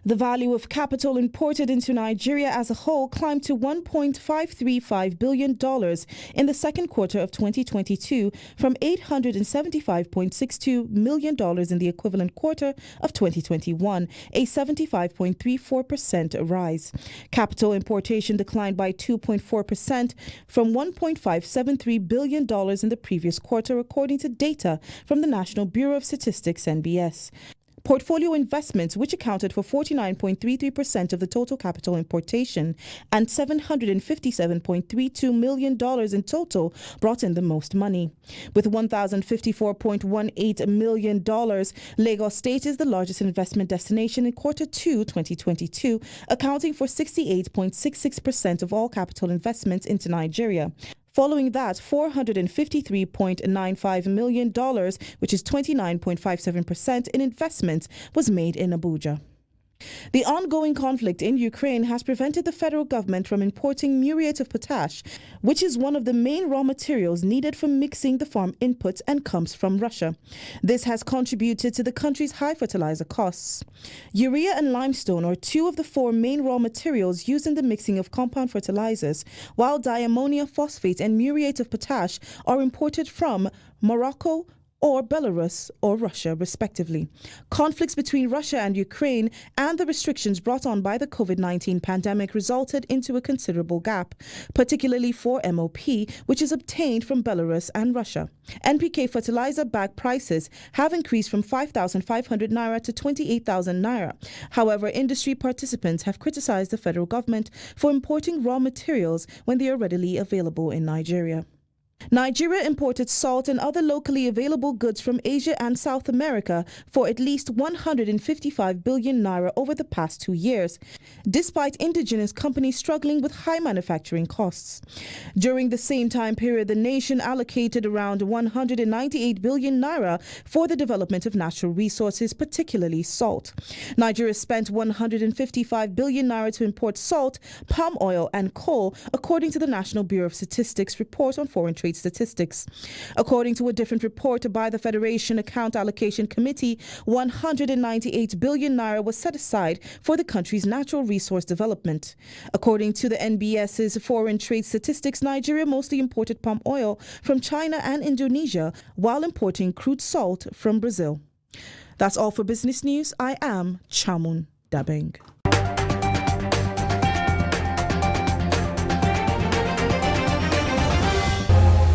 The value of capital imported into Nigeria as a whole climbed to $1.535 billion in the second quarter of 2022 from $875.62 million in the equivalent quarter of 2021, a 75.34% rise. Capital importation declined by 2.4% from $1.573 billion in the previous quarter, according to data from the National Bureau of Statistics, NBS. Portfolio investments, which accounted for 49.33% of the total capital importation and $757.32 million in total, brought in the most money. With $1,054.18 million, Lagos State is the largest investment destination in Quarter 2 2022, accounting for 68.66% of all capital investments into Nigeria. Following that, $453.95 million, which is 29.57% in investment, was made in Abuja. The ongoing conflict in Ukraine has prevented the federal government from importing muriate of potash, which is one of the main raw materials needed for mixing the farm inputs and comes from Russia. This has contributed to the country's high fertilizer costs. Urea and limestone are two of the four main raw materials used in the mixing of compound fertilizers, while diammonium phosphate and muriate of potash are imported from Morocco or Belarus or Russia, respectively. Conflicts between Russia and Ukraine and the restrictions brought on by the COVID-19 pandemic resulted into a considerable gap, particularly for MOP, which is obtained from Belarus and Russia. NPK fertilizer bag prices have increased from 5,500 naira to 28,000 naira. However, industry participants have criticized the federal government for importing raw materials when they are readily available in Nigeria. Nigeria imported salt and other locally available goods from Asia and South America for at least 155 billion naira over the past 2 years, despite indigenous companies struggling with high manufacturing costs. During the same time period, the nation allocated around 198 billion naira for the development of natural resources, particularly salt. Nigeria spent 155 billion naira to import salt, palm oil, and coal, according to the National Bureau of Statistics report on foreign trade statistics. According to a different report by the Federation Account Allocation Committee, 198 billion naira was set aside for the country's natural resource development. According to the NBS's foreign trade statistics, Nigeria mostly imported palm oil from China and Indonesia, while importing crude salt from Brazil. That's all for business news. I am Chamun Dabeng.